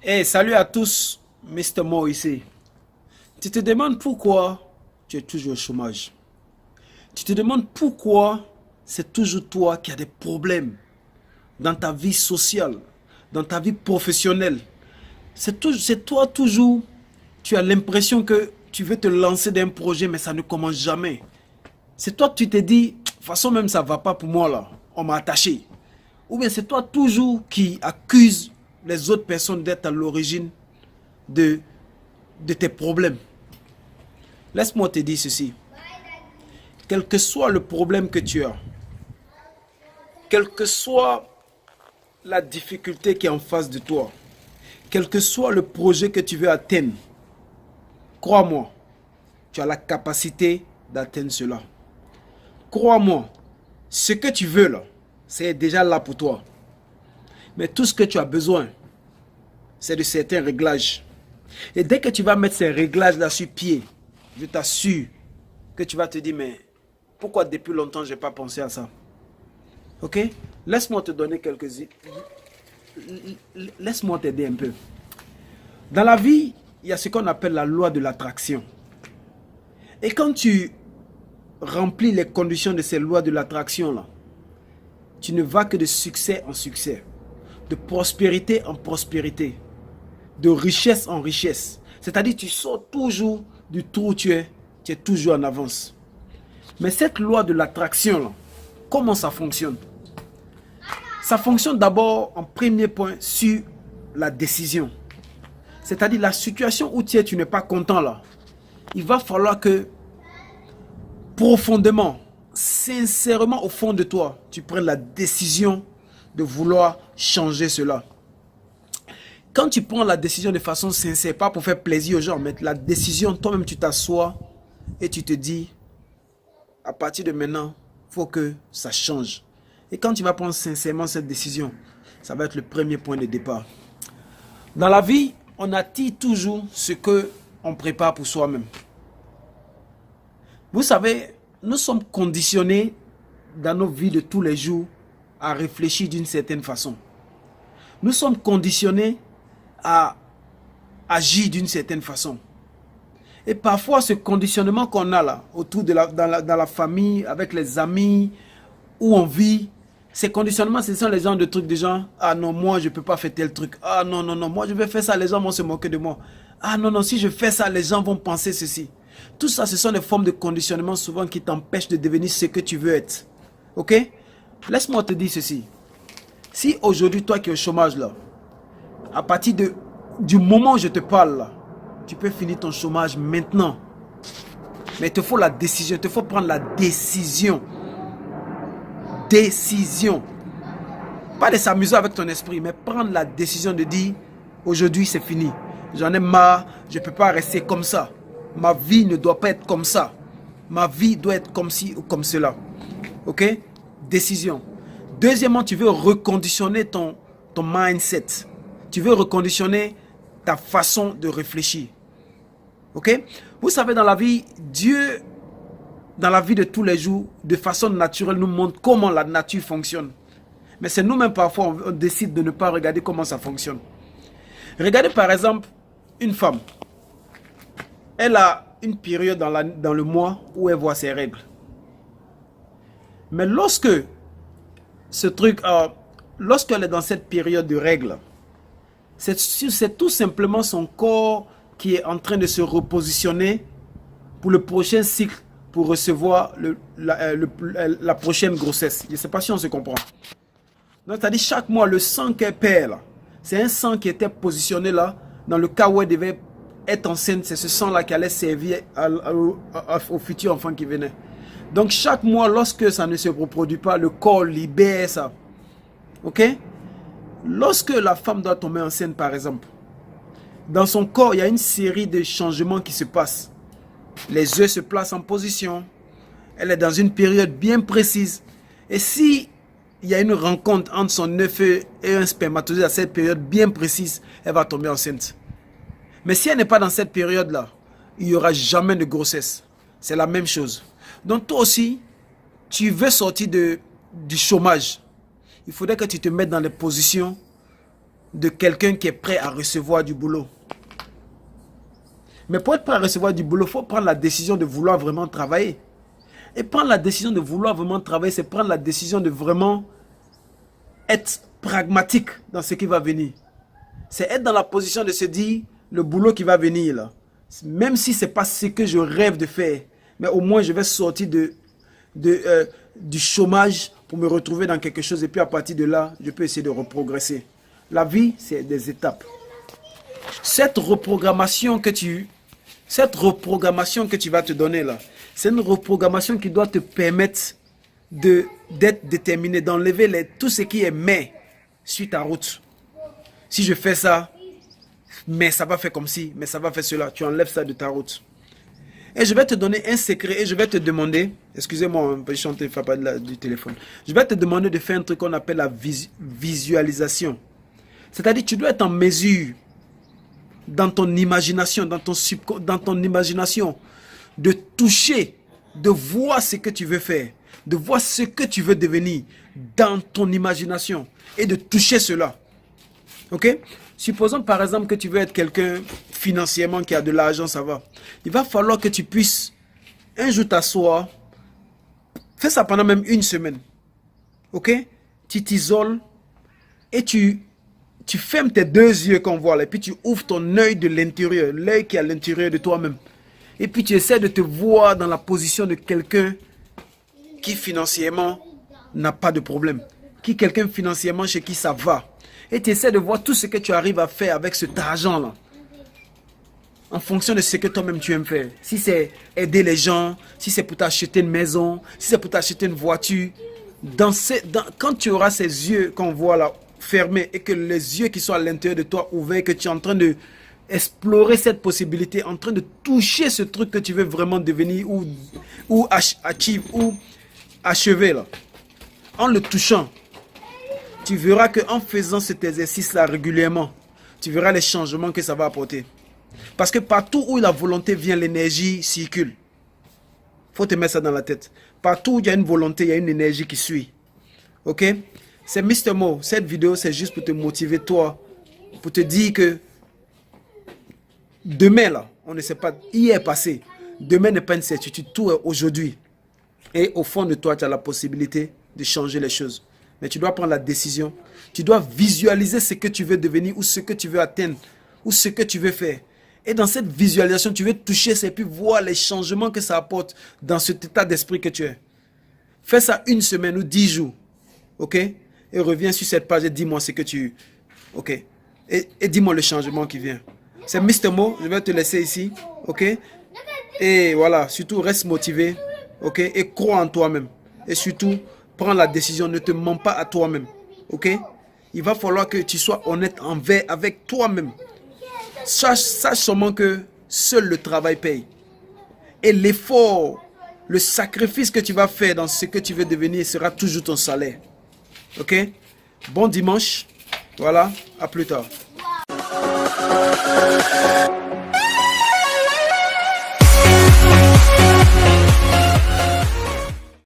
Hey, salut à tous, Mr. Mo ici. Tu te demandes pourquoi tu es toujours au chômage. Tu te demandes pourquoi c'est toujours toi qui as des problèmes dans ta vie sociale, dans ta vie professionnelle. C'est toi toujours, tu as l'impression que tu veux te lancer d'un projet mais ça ne commence jamais. C'est toi que tu te dis, de toute façon même ça ne va pas pour moi là, on m'a attaché. Ou bien c'est toi toujours qui accuse les autres personnes d'être à l'origine de, de tes problèmes. Laisse-moi te dire ceci. Quel que soit le problème que tu as, quelle que soit la difficulté qui est en face de toi, quel que soit le projet que tu veux atteindre, crois-moi, tu as la capacité d'atteindre cela. Crois-moi, ce que tu veux là, c'est déjà là pour toi. Mais tout ce que tu as besoin, c'est de certains réglages. Et dès que tu vas mettre ces réglages là sur pied, je t'assure que tu vas te dire, mais pourquoi depuis longtemps je n'ai pas pensé à ça? Ok? Laisse-moi te donner quelques... Laisse-moi t'aider un peu. Dans la vie, il y a ce qu'on appelle la loi de l'attraction. Et quand tu remplis les conditions de ces lois de l'attraction là, tu ne vas que de succès en succès, de prospérité en prospérité, de richesse en richesse. C'est-à-dire tu sors toujours du trou où tu es toujours en avance. Mais cette loi de l'attraction là, comment ça fonctionne? Ça fonctionne d'abord en premier point sur la décision. C'est-à-dire la situation où tu n'es pas content là. Il va falloir que profondément, sincèrement au fond de toi, tu prennes la décision de vouloir changer cela. Quand tu prends la décision de façon sincère, pas pour faire plaisir aux gens, mais la décision, toi-même tu t'assois et tu te dis, à partir de maintenant, il faut que ça change. Et quand tu vas prendre sincèrement cette décision, ça va être le premier point de départ. Dans la vie, on attire toujours ce qu'on prépare pour soi-même. Vous savez, nous sommes conditionnés dans nos vies de tous les jours à réfléchir d'une certaine façon. Nous sommes conditionnés à agir d'une certaine façon. Et parfois, ce conditionnement qu'on a là, autour de dans la famille, avec les amis, où on vit, ces conditionnements, ce sont les gens de trucs de gens. Ah non, moi, je ne peux pas faire tel truc. Ah non, non, non, moi, je vais faire ça, les gens vont se moquer de moi. Ah non, non, si je fais ça, les gens vont penser ceci. Tout ça, ce sont des formes de conditionnement souvent qui t'empêchent de devenir ce que tu veux être. Ok? Laisse-moi te dire ceci. Si aujourd'hui, toi qui es au chômage là, à partir du moment où je te parle là, tu peux finir ton chômage maintenant. Mais il te faut la décision, il te faut prendre la décision. Décision. Pas de s'amuser avec ton esprit, mais prendre la décision de dire, aujourd'hui c'est fini. J'en ai marre, je ne peux pas rester comme ça. Ma vie ne doit pas être comme ça. Ma vie doit être comme ci ou comme cela. Ok? Décision. Deuxièmement, tu veux reconditionner ton mindset. Tu veux reconditionner ta façon de réfléchir. Ok? Vous savez, dans la vie, Dieu, dans la vie de tous les jours, de façon naturelle, nous montre comment la nature fonctionne. Mais c'est nous-mêmes, parfois, on décide de ne pas regarder comment ça fonctionne. Regardez par exemple une femme. Elle a une période dans le mois où elle voit ses règles. Mais lorsque lorsqu'elle est dans cette période de règles, c'est tout simplement son corps qui est en train de se repositionner pour le prochain cycle, pour recevoir la prochaine grossesse. Je ne sais pas si on se comprend. C'est-à-dire chaque mois, le sang qu'elle perd, c'est un sang qui était positionné là, dans le cas où elle devait être enceinte, c'est ce sang-là qui allait servir au futur enfant qui venait. Donc chaque mois, lorsque ça ne se reproduit pas, le corps libère ça. Ok? Lorsque la femme doit tomber enceinte, par exemple, dans son corps, il y a une série de changements qui se passent. Les œufs se placent en position. Elle est dans une période bien précise. Et si il y a une rencontre entre son œuf et un spermatozoïde à cette période bien précise, elle va tomber enceinte. Mais si elle n'est pas dans cette période-là, il n'y aura jamais de grossesse. C'est la même chose. Donc toi aussi, tu veux sortir du chômage. Il faudrait que tu te mettes dans les positions de quelqu'un qui est prêt à recevoir du boulot. Mais pour être prêt à recevoir du boulot, il faut prendre la décision de vouloir vraiment travailler. Et prendre la décision de vouloir vraiment travailler, c'est prendre la décision de vraiment être pragmatique dans ce qui va venir. C'est être dans la position de se dire, le boulot qui va venir là, même si ce n'est pas ce que je rêve de faire, mais au moins je vais sortir du chômage pour me retrouver dans quelque chose et puis à partir de là, je peux essayer de reprogresser. La vie, c'est des étapes. Cette reprogrammation que tu vas te donner là, c'est une reprogrammation qui doit te permettre d'être déterminé, d'enlever tout ce qui est mais sur ta route. Si je fais ça, mais ça va faire comme ci, mais ça va faire cela, tu enlèves ça de ta route. Et je vais te donner un secret et je vais te demander, excusez-moi, je suis en train de faire pas du téléphone. Je vais te demander de faire un truc qu'on appelle la visualisation. C'est-à-dire tu dois être en mesure, dans ton imagination, dans ton imagination, de toucher, de voir ce que tu veux faire, de voir ce que tu veux devenir dans ton imagination et de toucher cela. Ok? Supposons par exemple que tu veux être quelqu'un financièrement qui a de l'argent, ça va. Il va falloir que tu puisses un jour t'asseoir, fais ça pendant même une semaine. Ok? Tu t'isoles et tu fermes tes deux yeux qu'on voit là, et puis tu ouvres ton œil de l'intérieur, l'œil qui est à l'intérieur de toi-même. Et puis tu essaies de te voir dans la position de quelqu'un qui financièrement n'a pas de problème. Quelqu'un financièrement chez qui ça va. Et tu essaies de voir tout ce que tu arrives à faire avec cet argent-là. En fonction de ce que toi-même tu aimes faire. Si c'est aider les gens, si c'est pour t'acheter une maison, si c'est pour t'acheter une voiture. Quand tu auras ces yeux qu'on voit là fermés et que les yeux qui sont à l'intérieur de toi ouverts, que tu es en train de explorer cette possibilité, en train de toucher ce truc que tu veux vraiment devenir ou achever là. En le touchant, tu verras qu'en faisant cet exercice-là régulièrement, tu verras les changements que ça va apporter. Parce que partout où la volonté vient, l'énergie circule. Il faut te mettre ça dans la tête. Partout où il y a une volonté, il y a une énergie qui suit. Ok? C'est Mr. Mo. Cette vidéo, c'est juste pour te motiver, toi. Pour te dire que demain, là, on ne sait pas. Hier passé. Demain n'est pas une certitude. Tout est aujourd'hui. Et au fond de toi, tu as la possibilité de changer les choses. Mais tu dois prendre la décision. Tu dois visualiser ce que tu veux devenir ou ce que tu veux atteindre ou ce que tu veux faire. Et dans cette visualisation, tu veux toucher ça et puis voir les changements que ça apporte dans cet état d'esprit que tu es. Fais ça une semaine ou 10 jours. Ok? Et reviens sur cette page et dis-moi ce que tu... Ok? Et dis-moi le changement qui vient. C'est Mr. Mo. Je vais te laisser ici. Ok? Et voilà. Surtout, reste motivé. Ok? Et crois en toi-même. Et surtout, prends la décision. Ne te mens pas à toi-même. Ok? Il va falloir que tu sois honnête avec toi-même. Sache seulement que seul le travail paye. Et l'effort, le sacrifice que tu vas faire dans ce que tu veux devenir sera toujours ton salaire. Ok? Bon dimanche. Voilà. À plus tard.